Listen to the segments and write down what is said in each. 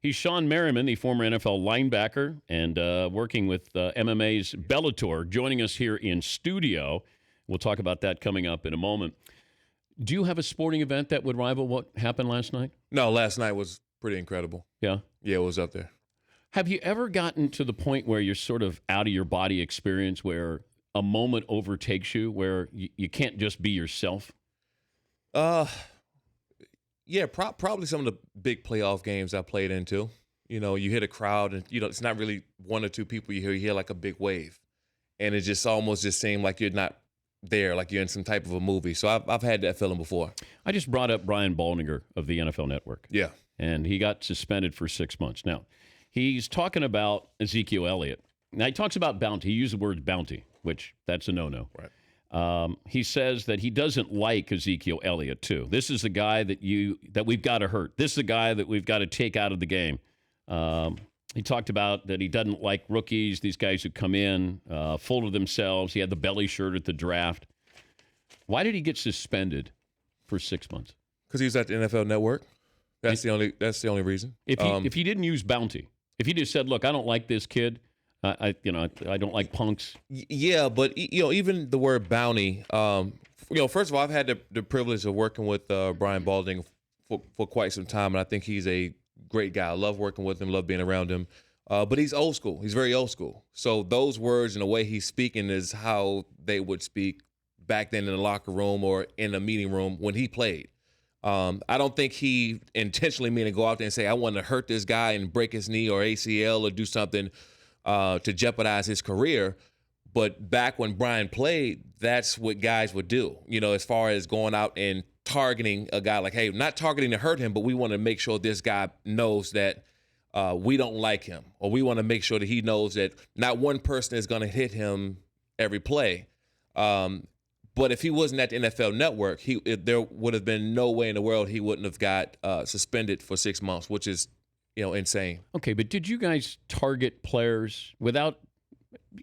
He's Shawne Merriman, the former NFL linebacker and working with MMA's Bellator, joining us here in studio. We'll talk about that coming up in a moment. Do you have a sporting event that would rival what happened last night? No, last night was pretty incredible. Yeah? Yeah, it was up there. Have you ever gotten to the point where you're sort of out of your body experience, where a moment overtakes you, where you can't just be yourself? Yeah, probably some of the big playoff games I played into. You know, you hit a crowd and, it's not really one or two people you hear like a big wave. And it just almost just seemed like you're not there, like you're in some type of a movie. So I've had that feeling before. I just brought up Brian Baldinger of the NFL Network. Yeah. And he got suspended for 6 months. Now, he's talking about Ezekiel Elliott. Now, he talks about bounty. He used the word bounty, which that's a no-no. Right. He says that he doesn't like Ezekiel Elliott, too. This is the guy that we've got to hurt. This is the guy that we've got to take out of the game. He talked about that he doesn't like rookies, these guys who come in, full of themselves. He had the belly shirt at the draft. Why did he get suspended for 6 months? Because he was at the NFL Network. That's the only reason. If he didn't use bounty, if he just said, "Look, I don't like this kid. I don't like punks." Yeah, but even the word bounty. First of all, I've had the privilege of working with Brian Balding for quite some time, and I think he's a great guy. I love working with him, love being around him. But he's old school. He's very old school. So those words and the way he's speaking is how they would speak back then in the locker room or in the meeting room when he played. I don't think he intentionally meant to go out there and say, "I want to hurt this guy and break his knee or ACL or do something to jeopardize his career." But back when Brian played, that's what guys would do, as far as going out and targeting a guy like, hey, not targeting to hurt him, but we want to make sure this guy knows that we don't like him, or we want to make sure that he knows that not one person is going to hit him every play. But if he wasn't at the NFL Network, there would have been no way in the world he wouldn't have got suspended for 6 months, which is, insane. Okay, but did you guys target players without,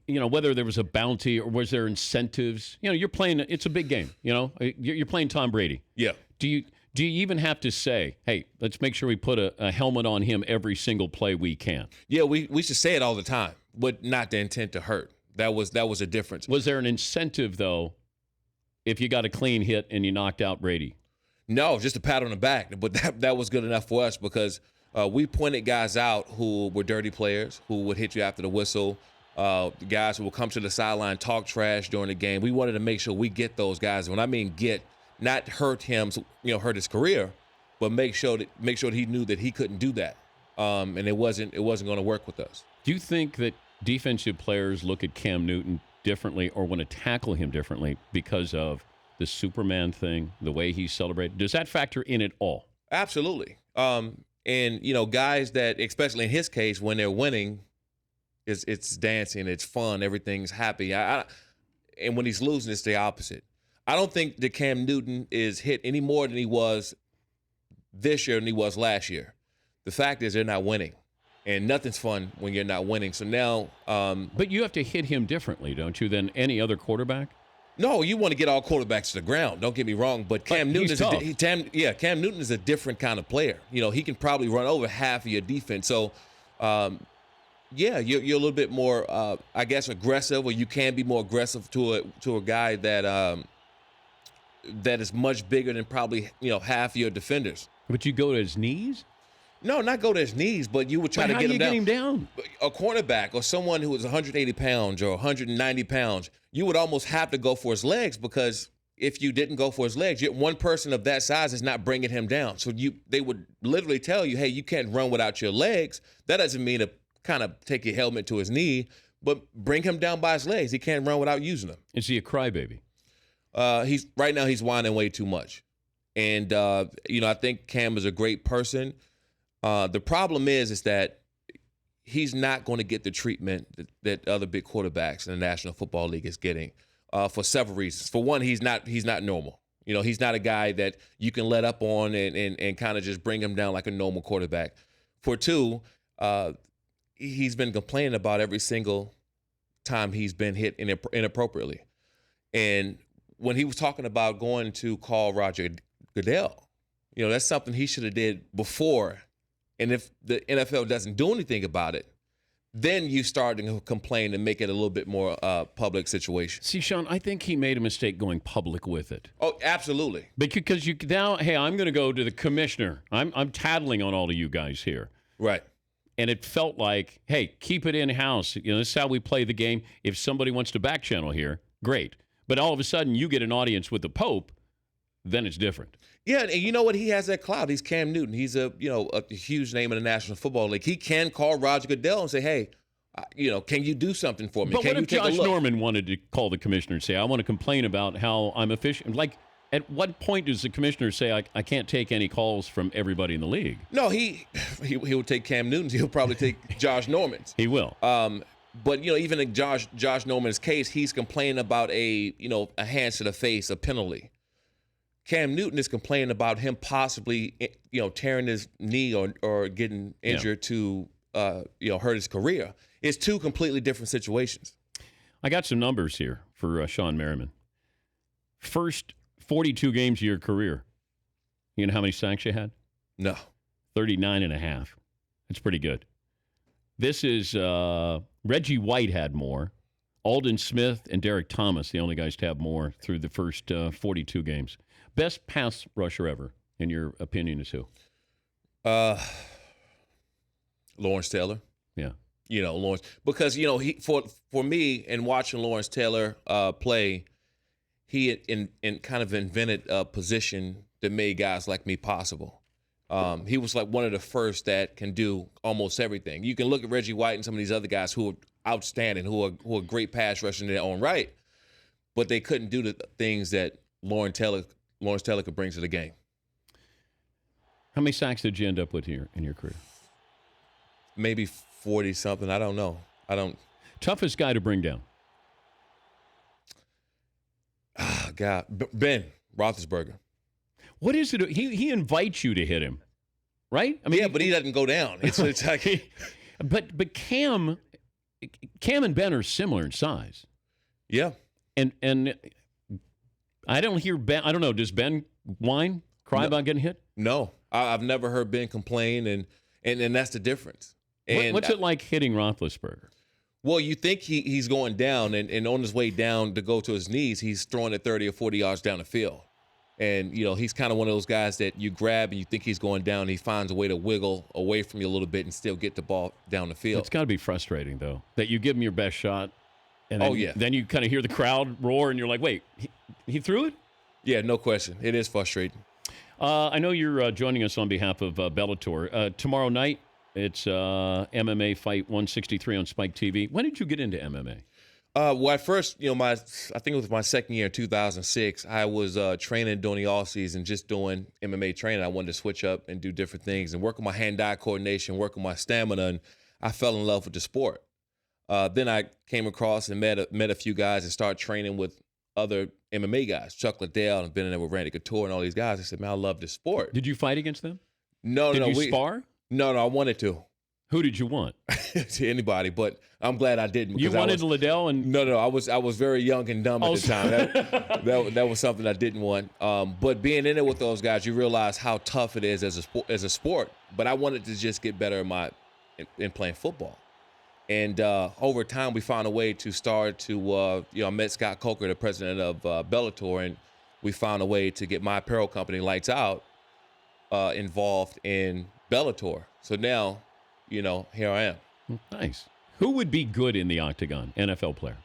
whether there was a bounty or was there incentives? You're playing, it's a big game, you're playing Tom Brady. Yeah. Do you even have to say, hey, let's make sure we put a helmet on him every single play we can? Yeah, we should say it all the time, but not the intent to hurt. That was a difference. Was there an incentive, though, if you got a clean hit and you knocked out Brady? No, just a pat on the back. But that was good enough for us because we pointed guys out who were dirty players, who would hit you after the whistle, the guys who will come to the sideline, talk trash during the game. We wanted to make sure we get those guys. When I mean get, not hurt him, hurt his career, but make sure that he knew that he couldn't do that. And it wasn't going to work with us. Do you think that defensive players look at Cam Newton differently or want to tackle him differently because of the Superman thing, the way he's celebrated? Does that factor in at all? Absolutely. And guys that, especially in his case, when they're winning, it's dancing, it's fun, everything's happy. And when he's losing, it's the opposite. I don't think that Cam Newton is hit any more than he was this year than he was last year. The fact is they're not winning. And nothing's fun when you're not winning. So now, but you have to hit him differently, don't you, than any other quarterback? No, you want to get all quarterbacks to the ground. Don't get me wrong, but Cam Newton Cam Newton is a different kind of player. He can probably run over half of your defense. So, you're a little bit more, I guess, aggressive, or you can be more aggressive to a guy that is much bigger than probably half your defenders. But you go to his knees? No, not go to his knees, but you would try to get him down. Get him down? A cornerback or someone who was 180 pounds or 190 pounds, you would almost have to go for his legs, because if you didn't go for his legs, one person of that size is not bringing him down. So they would literally tell you, hey, you can't run without your legs. That doesn't mean to kind of take your helmet to his knee, but bring him down by his legs. He can't run without using them. Is he a crybaby? Right now he's whining way too much. And, I think Cam is a great person. The problem is that he's not going to get the treatment that other big quarterbacks in the National Football League is getting for several reasons. For one, he's not normal. He's not a guy that you can let up on and kind of just bring him down like a normal quarterback. For two, he's been complaining about every single time he's been hit inappropriately. And when he was talking about going to call Roger Goodell, that's something he should have did before And if the NFL doesn't do anything about it, then you start to complain and make it a little bit more public situation. See, Shawne, I think he made a mistake going public with it. Oh, absolutely. Because you now, hey, I'm going to go to the commissioner. I'm tattling on all of you guys here. Right. And it felt like, hey, keep it in-house. You know, this is how we play the game. If somebody wants to back channel here, great. But all of a sudden, you get an audience with the Pope, then it's different. Yeah, and you know what? He has that clout. He's Cam Newton. He's a huge name in the National Football League. He can call Roger Goodell and say, "Hey, can you do something for me? But can what you if take a Josh look?" Norman wanted to call the commissioner and say, "I want to complain about how I'm efficient"? Like, at what point does the commissioner say, "I can't take any calls from everybody in the league"? No, he will take Cam Newton's. He'll probably take Josh Norman's. He will. But even in Josh Norman's case, he's complaining about a hands to the face, a penalty. Cam Newton is complaining about him possibly, tearing his knee or getting injured to, hurt his career. It's two completely different situations. I got some numbers here for Shawne Merriman. First 42 games of your career. You know how many sacks you had? No. 39 and a half. That's pretty good. This is Reggie White had more. Aldon Smith and Derek Thomas, the only guys to have more through the first 42 games. Best pass rusher ever, in your opinion, is who? Lawrence Taylor. Yeah. Lawrence. Because, he for me, in watching Lawrence Taylor play, he in kind of invented a position that made guys like me possible. He was like one of the first that can do almost everything. You can look at Reggie White and some of these other guys who are outstanding, who are great pass rushers in their own right, but they couldn't do the things that Lawrence Taylor could bring to the game. How many sacks did you end up with here in your career? Maybe 40-something. I don't know. Toughest guy to bring down? God. Ben Roethlisberger. What is it? He invites you to hit him, right? I mean, yeah, but he doesn't go down. It's like, but Cam and Ben are similar in size. Yeah, and I don't hear Ben. I don't know. Does Ben cry about getting hit? No, I've never heard Ben complain, and that's the difference. And what's it like hitting Roethlisberger? Well, you think he's going down, and on his way down to go to his knees, he's throwing it 30 or 40 yards down the field. And, he's kind of one of those guys that you grab and you think he's going down. And he finds a way to wiggle away from you a little bit and still get the ball down the field. It's got to be frustrating, though, that you give him your best shot. And then, then you kind of hear the crowd roar and you're like, wait, he threw it? Yeah, no question. It is frustrating. I know you're joining us on behalf of Bellator. Tomorrow night, it's MMA Fight 163 on Spike TV. When did you get into MMA? Well, at first, I think it was my second year in 2006. I was training during the off season, just doing MMA training. I wanted to switch up and do different things and work on my hand-eye coordination, work on my stamina, and I fell in love with the sport. Then I came across and met a few guys and started training with other MMA guys, Chuck Liddell, and been in there with Randy Couture and all these guys. I said, man, I love this sport. Did you fight against them? No. Did you spar? No, I wanted to. Who did you want? To anybody, but I'm glad I didn't. You wanted Liddell and no. I was very young and dumb at the time. That was something I didn't want. But being in it with those guys, you realize how tough it is as a sport. But I wanted to just get better in playing football. And over time, we found a way to start to I met Scott Coker, the president of Bellator, and we found a way to get my apparel company, Lights Out, involved in Bellator. So now, here I am. Nice. Who would be good in the octagon? NFL player.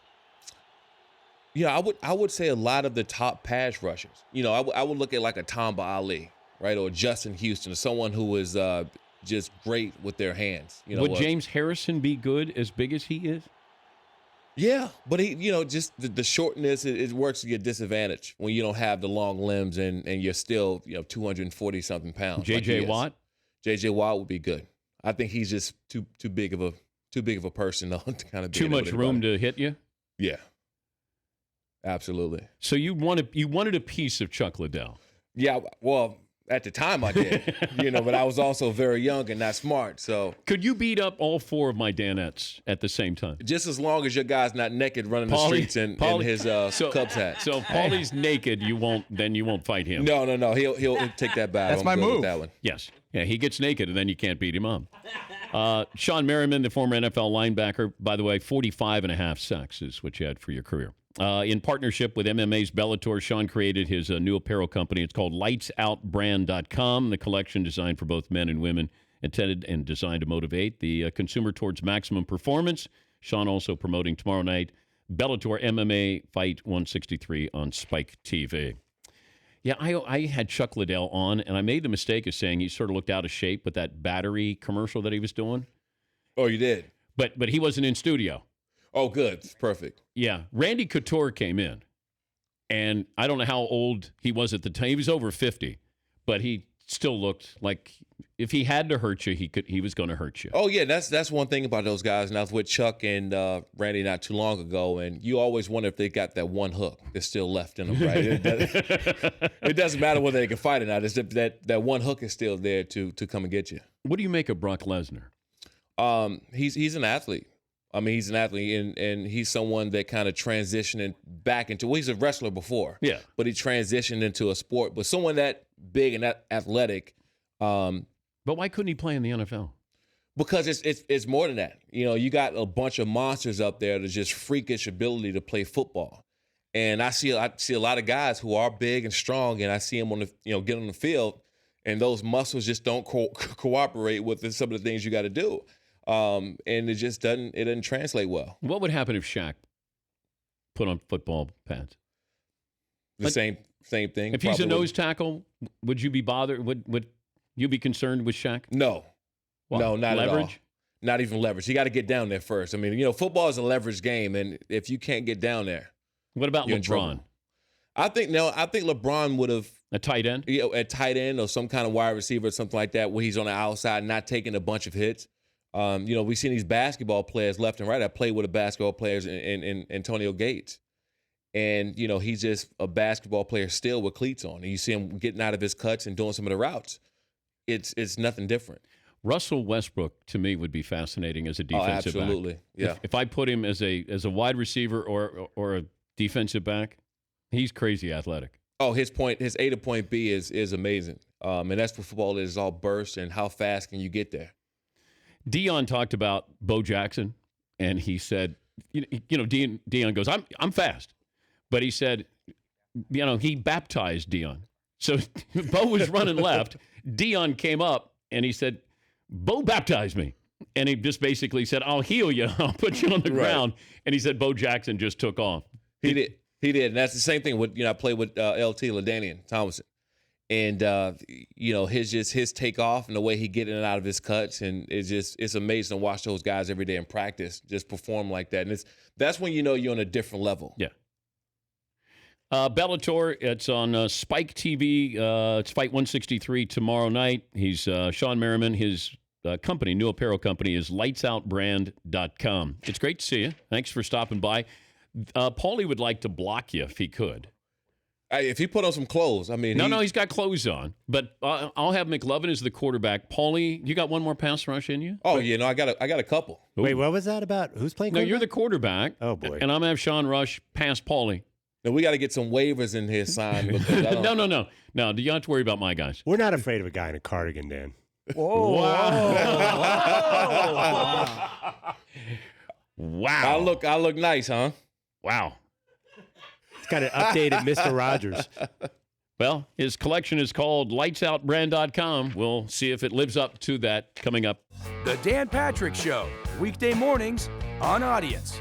Yeah, I would say a lot of the top pass rushers. I would look at like a Tamba Ali, right, or Justin Houston, or someone who is just great with their hands. Would James Harrison be good as big as he is? Yeah, but he, just the shortness, it works to your disadvantage when you don't have the long limbs and you're still 240 something pounds. J.J. Watt. J.J. Watt would be good. I think he's just too big of a person to kind of be too much room to hit you. Yeah, absolutely. So you wanted a piece of Chuck Liddell. Yeah, well, At the time I did, but I was also very young and not smart. So could you beat up all 4 of my Danettes at the same time? Just as long as your guy's not naked running the streets in his Cubs hat. So if Paulie's naked, you won't fight him. No. He'll take that back. That's my move. With that one. Yes. Yeah, he gets naked, and then you can't beat him up. Shawne Merriman, the former NFL linebacker, by the way, 45.5 sacks is what you had for your career. In partnership with MMA's Bellator, Shawne created his new apparel company. It's called lightsoutbrand.com, the collection designed for both men and women, intended and designed to motivate the consumer towards maximum performance. Shawne also promoting tomorrow night Bellator MMA Fight 163 on Spike TV. Yeah, I had Chuck Liddell on, and I made the mistake of saying he sort of looked out of shape with that battery commercial that he was doing. Oh, you did? But he wasn't in studio. Oh, good. It's perfect. Yeah. Randy Couture came in, and I don't know how old he was at the time. He was over 50, but he still looked like if he had to hurt you, he was going to hurt you. Oh, yeah. That's one thing about those guys. And I was with Chuck and Randy not too long ago, and you always wonder if they got that one hook that's still left in them, right? It doesn't matter whether they can fight or not. It's that one hook is still there to come and get you. What do you make of Brock Lesnar? He's an athlete. I mean, he's an athlete, and he's someone that kind of transitioned back into. Well, he's a wrestler before, yeah, but he transitioned into a sport. But someone that big and that athletic. But why couldn't he play in the NFL? Because it's more than that. You got a bunch of monsters up there that's just freakish ability to play football, and I see a lot of guys who are big and strong, and I see them on the get on the field, and those muscles just don't cooperate with some of the things you got to do. And it just doesn't translate well. What would happen if Shaq put on football pads? The same thing. If he's a nose tackle, would you be bothered? Would you be concerned with Shaq? No. No, not leverage? at all. Not even leverage. You got to get down there first. I mean, football is a leverage game, and if you can't get down there, what about LeBron? I think LeBron would have a tight end, a tight end or some kind of wide receiver or something like that, where he's on the outside, not taking a bunch of hits. We've seen these basketball players left and right. I played with a basketball players in Antonio Gates. And, he's just a basketball player still with cleats on. And you see him getting out of his cuts and doing some of the routes. It's nothing different. Russell Westbrook, to me, would be fascinating as a defensive back. Absolutely, yeah. If I put him as a wide receiver or a defensive back, he's crazy athletic. Oh, his A to point B is amazing. And that's what football is, all burst and how fast can you get there. Dion talked about Bo Jackson, and he said, Dion goes, I'm fast. But he said, he baptized Dion. So Bo was running left. Dion came up, and he said, Bo baptized me. And he just basically said, I'll heal you. I'll put you on the ground. And he said Bo Jackson just took off. He did. And that's the same thing with, I played with LT, LaDainian Thomason. And, his takeoff and the way he get in and out of his cuts. And it's amazing to watch those guys every day in practice just perform like that. And that's when you're on a different level. Yeah. Bellator, it's on Spike TV. It's Fight 163 tomorrow night. He's Shawne Merriman. His company, new apparel company, is lightsoutbrand.com. It's great to see you. Thanks for stopping by. Paulie would like to block you if he could. If he put on some clothes, I mean. No, he's got clothes on. But I'll have McLovin as the quarterback. Paulie, you got one more pass rush in you? Oh, yeah, I got a couple. Ooh. Wait, what was that about? Who's playing quarterback? No, you're the quarterback. Oh, boy. And I'm going to have Sean Rush pass Paulie. Now, we got to get some waivers in here signed. No. No, you don't have to worry about my guys. We're not afraid of a guy in a cardigan, Dan. Whoa. Wow. I look nice, huh? Wow. It's got an updated Mr. Rogers. Well, his collection is called lightsoutbrand.com. We'll see if it lives up to that coming up. The Dan Patrick Show, weekday mornings on Audience.